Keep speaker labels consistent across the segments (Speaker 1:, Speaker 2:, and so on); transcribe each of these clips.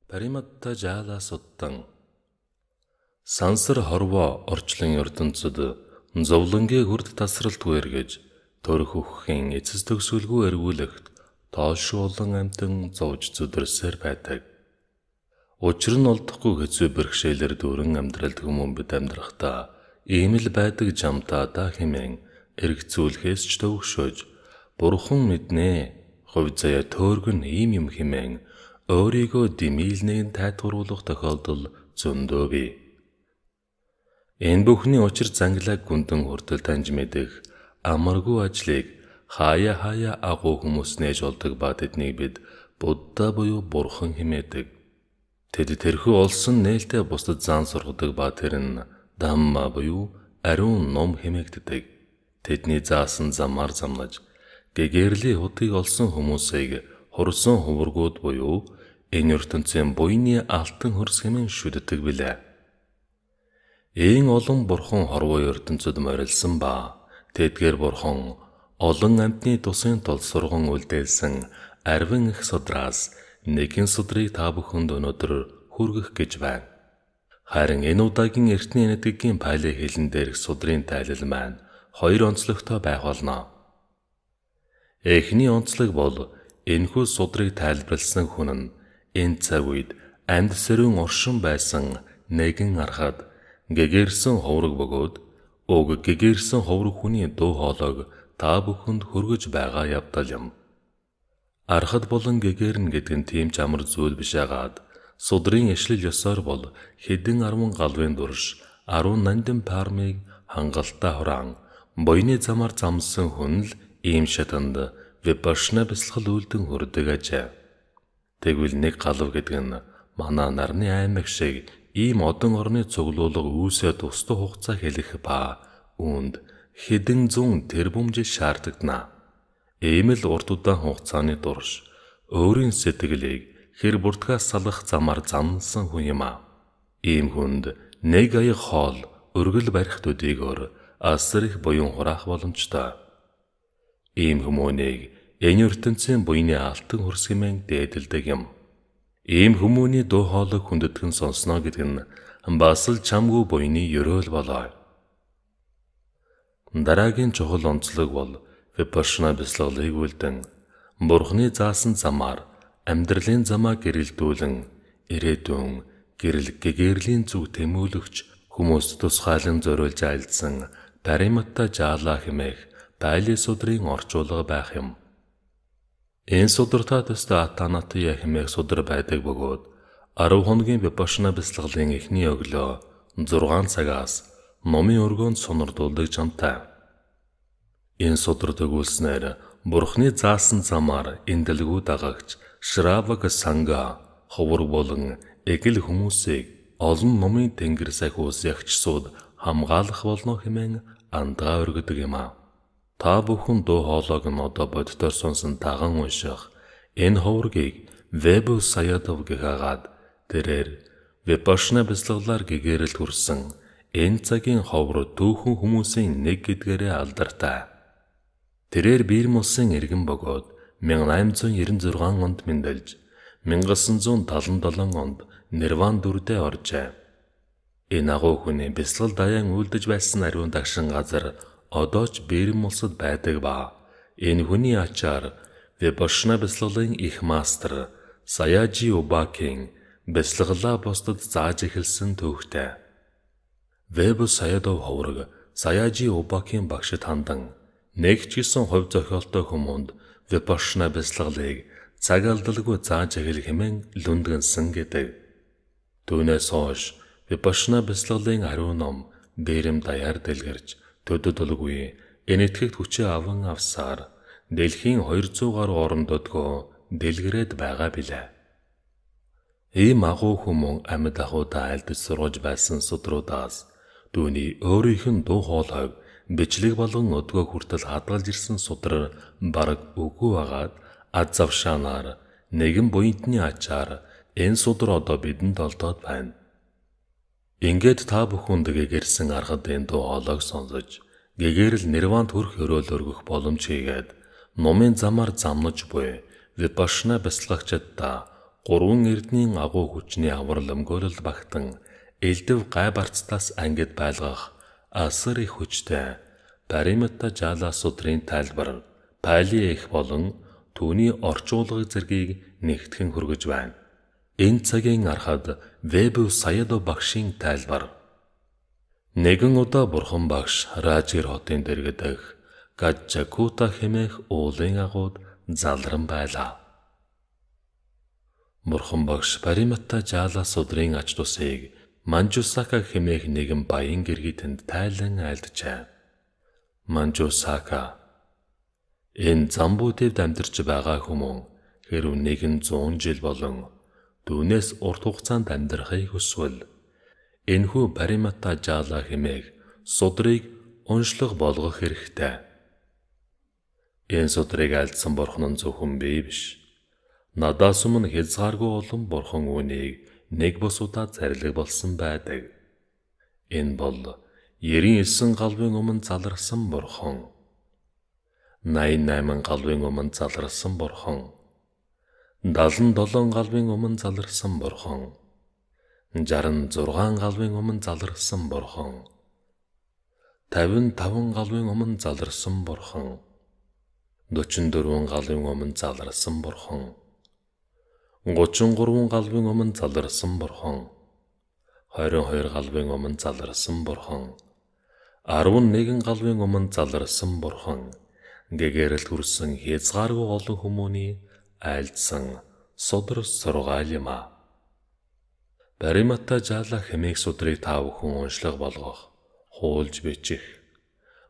Speaker 1: Париматта жаала суттан сансар хорвоо орчлон ертөнцөд зовлонгийн хүрд тасралт үергэж төрөх үхэхийн эцэс төгсгөлгүй эргүүлэхт тоошгүй олон амьтан зовж зүдэрсээр байдаг. Учир нь олдохгүй хэцүү бэрхшээлэр дүүрэн амьдралд хүмүүст амьдрахдаа ийм л байдаг жамтаа да хэмээн эргцүүлэхээс ч төвөгшөөж бурхан мэднэ хувь заяа төөргөн ийм юм хэмээн өөрийгөө димийлнээн тайлбарлах тохиолдол зөндөө бий. Энэ бүхний учир занглаг гүндэн хүртэл таньж мэдэх амаргүй ажлыг хаяа агуу хүмүүс нээж болдог ба тэднийг бид Будда буюу бурхан хэмээдэг. Тэд тэрхүү олсон нээлттэй бусдад зан сургадаг ба тэр нь Дhamma буюу ариун ном хэмээгддэг. Тэдний заасан замаар замнаж гэгэрлийн хутгийг олсон хүмүүсийг хурсан хуваргууд буюу энэ ертөнцийн буйны алтан хөрс хэмээн шүддэг билээ. Ийм олон бурхан хорвоо ертөнцөд морилсан ба тэдгээр бурхан олон амьтны тусын тул сурган үлдээлсэн арвин их судраас нэгэн судрыг та бүхэнд өнөөдөр хүргэх гэж байна. Харин энэ удаагийн эртний нэтгэгийн пали хэлэн дээрх судрын тайлал маань хоёр онцлогтой байх болно. Эхний онцлог бол энэхүү судрыг тайлбарласан хүн нь энэ цаг үед амьд сэрүүн оршин байсан нэгэн архад гэгэрсэн ховрог бөгөөд уг гэгэрсэн ховрог хүний дуу хоолойг та бүхэнд хүргэж байгаа явдал юм. Архад болон гэгэрнэ гэдэг нь тийм ч амар зүйл биш агаад судрын ишлэл ёсоор бол хэдэн 10 галвын дурш 10 нандин пармыг хангалттай хураан буйны замаар замсан хүн л ийм шатанд випашна бясалгал үйлдэн хүрдэг ажээ. Тэгвэл нэг галав гэдэг нь манай нарны аймаг шиг ийм одон орны цуглуулга үүсээ тусдаа хугацаа хэлэх ба үүнд хэдэн зуун тэрбум жил шаардагдана. Ийм л урт удаан хугацааны дурш өөрийн сэтгэлийг хэр буртгаас салах замаар замнсан хүн юм а. Ийм хүнд нэг аяг хоол өргөл барих төдийгөр асар их буян хураах боломжтой. Ийм хүмүүнийг энэ ертөнцийн буйны алтан хөрс хэмээн дээдэлдэг юм. Ийм хүмүүний дуу хоолой хүндэтгэн сонсноо гэдэг нь бас л чамгүй буйны ёроол болоо. Дараагийн чухал онцлог бол випашна бясалгалыг үлдэн бурхны заасан замаар амьдралын замаа гэрэлдүүлэн ирээдүйн гэрэл гэгэрлийн зүг тэмүүлэгч хүмүүст тусгаалan зориулж айлдсан Париматта жаала хэмээх пали судрын орчуулга байх юм. Энэ судртаа төстэй Атанатия хэмээх судар байдаг бөгөөд 10 хоногийн випашна бясалгалын эхний өглөө 6 цагаас номын өргөөнд сонирдуулдаг жамтай. Энэ судрыг өгүүлснээр бурхны заасан замаар эндэлгүү дагагч Шравак санга ховор болон эгэл хүмүүсийг олон номын тэнгэр сахиус ягчсууд хамгаалах болно хэмээн андгаа өргөдөг юм а. Та бүхэн дуу хоолойг нь одоо боддоор сонсон даган унших энэ ховргийг Вебу Саядов гэхаагаад тэрээр випашна бясалгалаар гэгэрэл хүрсэн энэ цагийн ховор түүхэн хүмүүсийн нэг гэдгээрээ алдартай. Тэрээр Бирм улсын иргэн бөгөөд 1896 онд мэндэлж 1977 онд Нирван дүрдээ оржээ. Энэ агуу хүний бясалгал даяан үлдэж байсан ариун дагшин газар одоо ч Бирм улсад байдаг ба энэ хүний ачаар випашна бясалгалын их мастер Саяжи Обакийн бясалгалаа бусдад зааж эхэлсэн төвхтэй. Вебу Саядов ховрог Саяжи Обакийн багшид хандан нэг ч гэсэн хувь зохиолтой хүмүүнд випашна бясалгалыг цаг алдалгүй зааж эхлэх хэмээн лүндгэнсэн гэдэг. Түүнээс хойш випашна бясалгалын ариун ном Бирм даяар дэлгэрч төдөдөлгүй энэтхэгт хүчээ аван авсаар дэлхийн 200 гаруй орондодгоо дэлгэрээд байгаа билээ. Ийм агуу хүмүүн амьд ахуйдаа айлдаж сургаж байсан судруудаас түүний өөрийнх нь дуу хоолойг бичлэг болон өдгөө хүртэл хадгалж ирсэн судраар бараг үгүй агаад аз завшаанаар нэгэн буянтны ачаар энэ судар одоо бидэнд олдоод байна. Ингээд та бүхэнд гэгэрсэн архад энэ дуу хоолойг сонсож гэгэрэл нирванд хүрэх өрөөл өргөх боломж хийгээд номын замаар замнаж буй випашна бясалгагчдаа Гурван эрдний агуу хүчний аврал өмгөөлөлд багтан элдв гай барцтаас ангид байлгах асар их хүчтэй Париматта Жала сутрын тайлбар Пали их болон түүний орчуулгын зэргийг нэгтгэн хүргэж байна. Энэ цагийн архад Веб Саядо багшийн тайлбар. Нэгэн удаа бурхан багш Ражир хотын дэргэдэх Гаджакута хэмээх уулын агууд залран байлаа. Бурхан багш Париматта Жала судрын ач тусыг Манжусака хэмээх нэгэн баян гэргитэнд тайлан айлджээ. Манжусака энэ замбуудад амьдарч байгаа хүмүүн хэрв 100 жил болон түүнээс урт хугацаанд амьдрахыг хүсвэл энэхүү Париматта Жала хэмээх судрыг уншлах болгох хэрэгтэй. Энэ судрыг альдсан бурхан нь зөвхөн бий биш. Надаас өмнө хязгааргүй олон бурхан үүнийг нэг бус удаа зарлиг болсон байдаг. Энэ бол 99 галвын өмнө заларсан бурхан. 88 галвын өмнө заларсан бурхан. 77 галвын өмнө заларсан бурхан. 66 галвын өмнө заларсан бурхан. 55 галвын өмнө заларсан бурхан. 44 галвын өмнө заларсан бурхан. 33 галвын өмнө заларсан бурхан. 22 галвын өмнө заларсан бурхан. 11 галвын өмнө заларсан бурхан. Гэгэрэл хүрсэн хязгааргүй олон хүмүүний айлдсан судар сургаал юм а. Париматта Жала хэмээх судрыг та бүхэн уншлах болгох, хуулж бичих,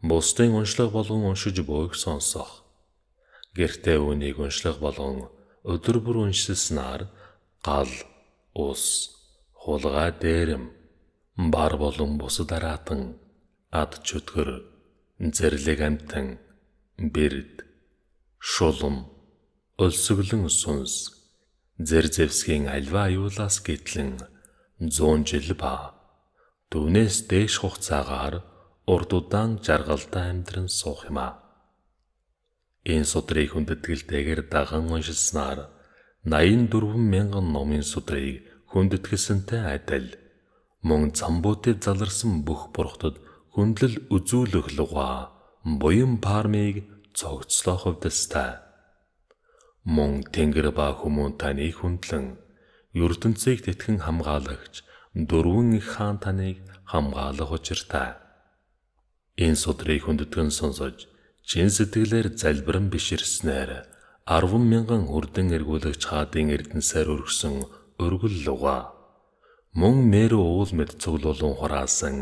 Speaker 1: бусдын уншлах болгон уншиж буйг сонсох. Гэртээ үнийг уншлах болгон өдөр бүр уншилснаар гал, ус, хулгай дээрэм, бар болон бусад аратан, ад чөтгөр, зэрлэг амтан, бэрд, шулам, өлсөглөн сүнс, зэвсгийн альва аюулаас гэтлэн 100 жил ба түүнээс дээш хугацаагаар урд удаан жаргалтай амьдран суух юм а. Энэ судрыг хүндэтгэлтэйгээр даган уншилснаар 84,000 номын судрыг хүндэтгэлсэнтэй адил мөн замбуудад заларсан бүх бурхтад хүндлэл үзүүлэх луга буян пармыг цогцлох хувьдастай. Мөн тэнгэр ба хүмүүн таныг хүндлэн ертөнцийг тэтгэн хамгаалагч дөрвөн их хаан таныг хамгаалах учиртай. Энэ судрыг хүндэтгэн сонсож чин сэтгэлээр залбиран биширснээр 10,000 хүрдэн эргүүлэгч хаадын эрдэнсээр өргсөн өргөл луга мөн мэр уул мэд цуглуулан хураасан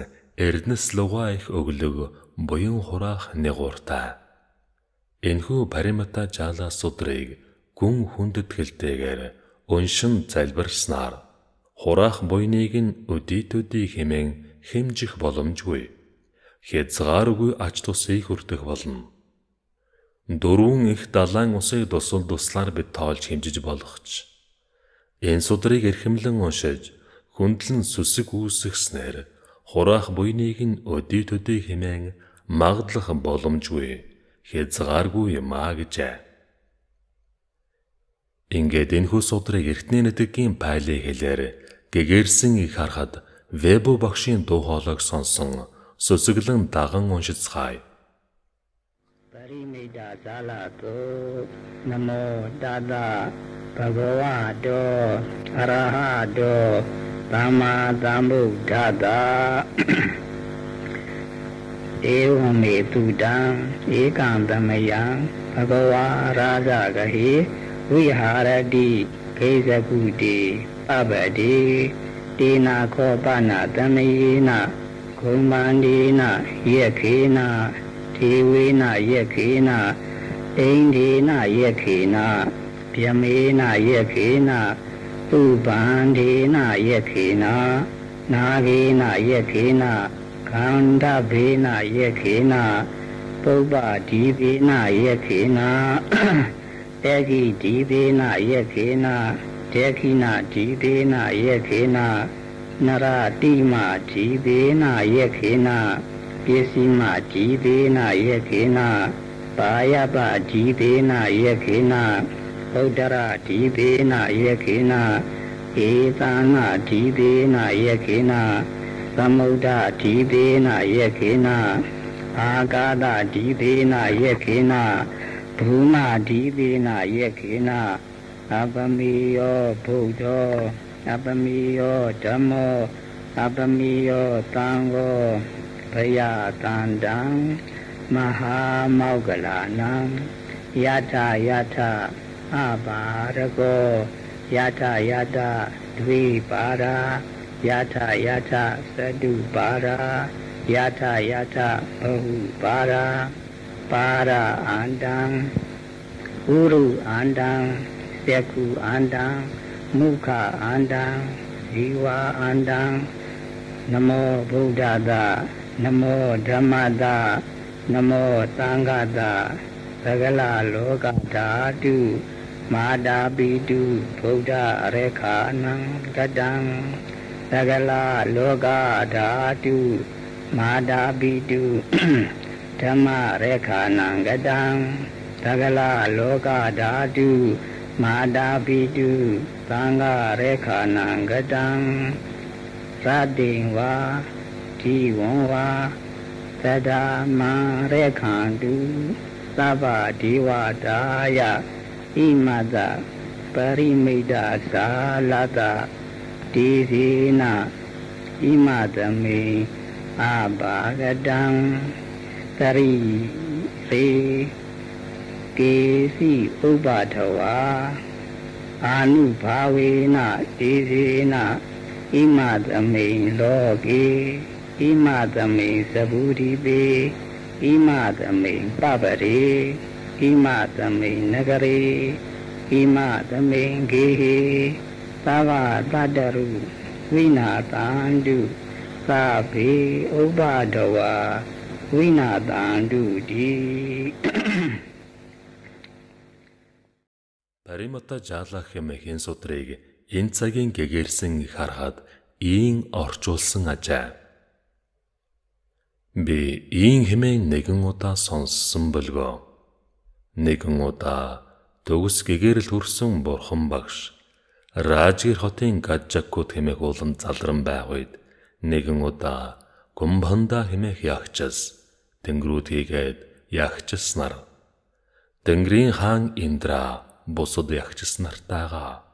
Speaker 1: эрдэнэс луга их өглөг буян хураах нэгуртай. Энэхүү Париматта Жала судрыг гүн хүндэтгэлтэйгээр уншин залбирснаар хураах буйныг нь өдий хэмээн хэмжих боломжгүй. Хязгааргүй ач тусыг хүртэх болно. Дөрвөн их далайн усыг туслаар бид тоолж хэмжиж болохч. Энэ судрыг эрхэмлэн уншиж хүндлэн сүсэг үүсгэснээр хураах буйныг нь өдий хэмээн магадлах боломжгүй. Хязгааргүй юм а гэжээ. Ингээд энэхүү судрыг эртний нэдгийн Пали хэлээр гэгэрсэн их харахад Веб багшийн дуу хоолойг сонсон сүсэглэн даган уншицгаая.
Speaker 2: Parimita Jala to Namo Tata Bhagavato Arahato Dhamma Sambuddhata Evame Tudam Ekandamaya Bhagava Rajagahi Viharati Kesakuti Abadi Dina Kopana Dhamayena Kumandina Yakena Tivena Yakena Indina Yakena Pyamena Yakena Ubandina Yakena Nagina Yakena Kandabena Yakena Boba Divina Yakena Degi Divina Yakena Dekina Divina Yakena Naratima Divina Yakena Pisima Divina Yakena Bayaba Divina Yakena Buddhara Dibena Yakina Etana Dibena Yakina Samuda Dibena Yakina Agada Dibena Yakina Bruma Dibena Yakina Abamiyo Buddha Abamiyo Dhammo Abamiyo Tango Paya Tandang Maha Maugalanam Yata Yata Abharago Yata Yata Dvipara Yata Yata Sadupara Yata Yata Bahupara Para Andang Uru Andang Seku Andang Mukha Andang Jiva Andang Namo Buddhada Namo Dhammada Namo Sangada Sagala Loka Dhatu Mada Bidu Buddha Rekhanang Gadang Sagala Loka Dhatu Mada Bidu Dhamma Rekhanang Gadang Sagala Loka Dhatu Mada Bidu Sangha Rekhanang Gadang Sading Va Jivan Va Sada Ma Rekhandu Sava Divadaya Imada Parimida Salada Dizina Imadame Abhagadang Tari Re Kesi Ubhatawa Anubhavena Dizina Imadame Loke Imadame Saburibe Imadame Babare Imadame Nagare Imadame Gehe Sava Tadaru Vinatandu Sabe Ubhadawa Vinatandu Di
Speaker 1: Паримата жаалах хэмээн судрыг энэ цагийн гэгэрсэн харахад ийн орчуулсан ажээ. Би ийн хэмээн нэгэн удаа сонссон болгоо. Нэгэн удаа төгс гэгэрэл хүрсэн бурхан багш Раажгир хотын Гаджаккут хэмээх ууланд залран байх үед нэгэн удаа Гумбханда хэмээх ягчс тэнгэрүүд хийгээд ягчс нар Тэнгэрийн хаан Индра бусад ягчс нартайгаа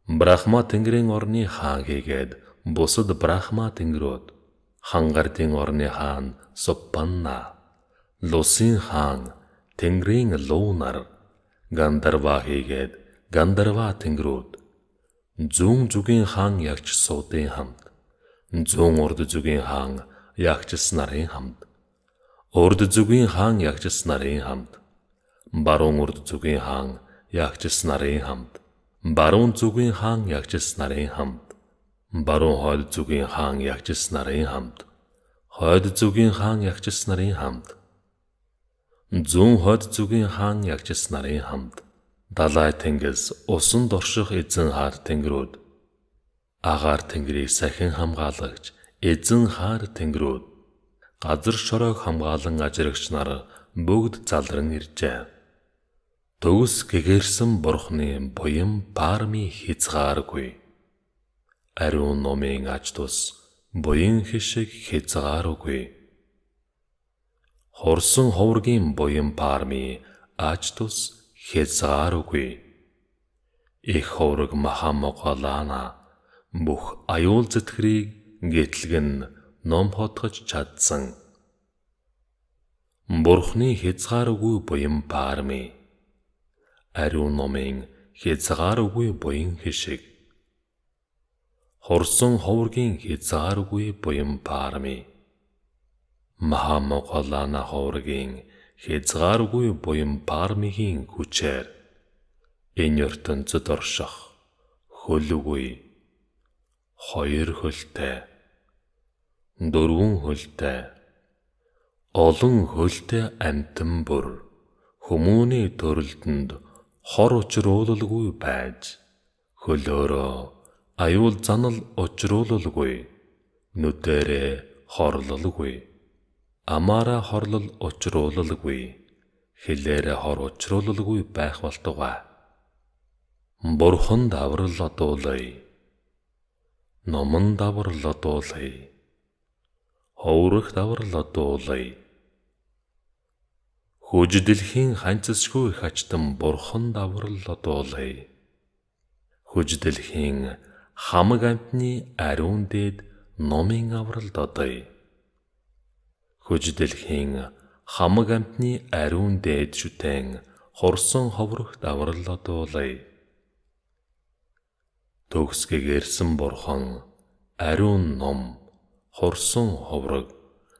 Speaker 1: Брахма тэнгэрийн орны хаан хийгээд бусад Брахма тэнгэрүүд Хангардын орны хаан Суппанна Лусын хаан тэнгэрийн Луунар Гандарва хийгээд Гандарва тэнгэрүүд Зүүн зүгийн хаан ягчсуудын хамт Зүүн урд зүгийн хаан ягчс нарын хамт Урд зүгийн хаан ягчс нарын хамт Баруун урд зүгийн хаан ягчс нарын хамт Баруун зүгийн хаан ягчс нарын хамт Баруун хойд зүгийн хаан ягчс нарын хамт Хойд зүгийн хаан ягчс нарын хамт Зүүн хойд зүгийн хаан ягчс нарын хамт Далай тэнгис усан дорших эзэн хаар тэнгэрүүд Агаар тэнгэрийг сахин хамгаалагч эзэн хаар тэнгэрүүд газар шороог хамгаалан ажирагч нар бүгд залран иржээ. Төгс гэгэрсэн бурхны буян парми хязгааргүй. Ариун номын аж тус буян хишиг хязгааргүй. Хорсон ховргийн буян парми аж тус хязгааргүй. Их ховрог Махамогалана бүх аюул зүтгэрийг гэтлгэн ном хотгож чадсан. Бурхны хязгааргүй буян парми Ариун номын хязгааргүй буян хишиг. Хорсон ховргийн хязгааргүй буян парми. Махамогалана ховргийн хязгааргүй буян пармигийн хүчээр энэ ертөнцид орших хөлгүй, хоёр хөлтэй, дөрвөн хөлтэй, олон хөлтэй амтан бүр хүмүүний төрөлдөнд хор учруулалгүй байж хөлөөрөө аюул занал учруулалгүй нүдэрээ хорлолгүй амаараа хорлол учруулалгүй хэлээрээ хор учруулалгүй байх болтугай Бурханд аврал одуулъя. Номонд аврал одуулъя. Ховрогт аврал одуулъя. Хүчдэлхийн ханцсгүй их ачтан Бурханд аврал одуулъя. Хүчдэлхийн хамаг амьтны ариун дээд номын аврал додъя. Хүчдэлхийн хамаг амьтны ариун дээд шүтэн хорсон ховрогт аврал одуулъя. Төгсгөг ирсэн Бурхан ариун ном, хорсон ховрог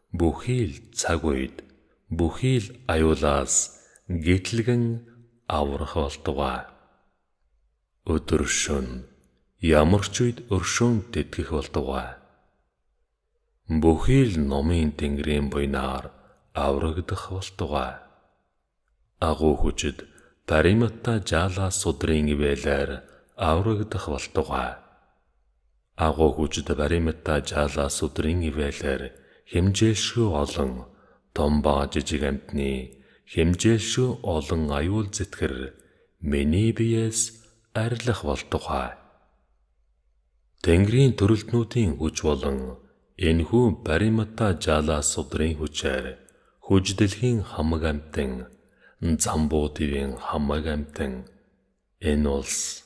Speaker 1: бүхий л цаг үед бүхий л аюулаас гэтлэгэн аврах болтугай. Өдөр шөнө ямар ч үед өршөөнд тэтгэх болтугай. Бүхий л номын тэнгэрийн буйнаар аврагдах болтугай. Агуу хүчит Париматта жаалаа судрын ивэлээр аврагдах болтугай. Агуу хүчит Париматта жаалаа судрын ивэлээр хэмжээлшгүй олон том ба жижиг амьтны хэмжээлшгүй олон аюул зэтгэр миний биеэс арилах болтугай. Тэнгэрийн төрөлтнүүдийн хүч болон энэхүү Париматта жаалаа судрын хүчээр хүчдэлхийн хамаг амьтан, замбуу дивийн хамаг амьтан, энэ улс,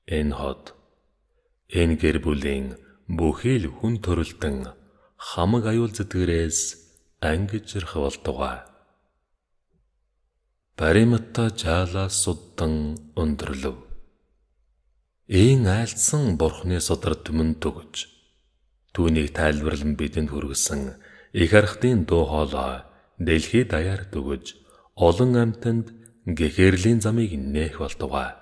Speaker 1: энэ хот, энэ гэр бүлийн бүхий л хүн төрөлтөн хамаг аюул зэтгэрээс ангижрах болтугай. Париматта жаалаа суддан өндөрлөв. Ийм айлдсан Бурхны содар түмэн төгөж, түүнийг тайлбарлан бидэнд хүргэсэн их архтын дуу хоолой дэлхий даяар төгөж, олон амьтанд гэхэрлийн замыг нээх болтугай.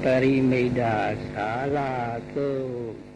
Speaker 2: Parimeda Salato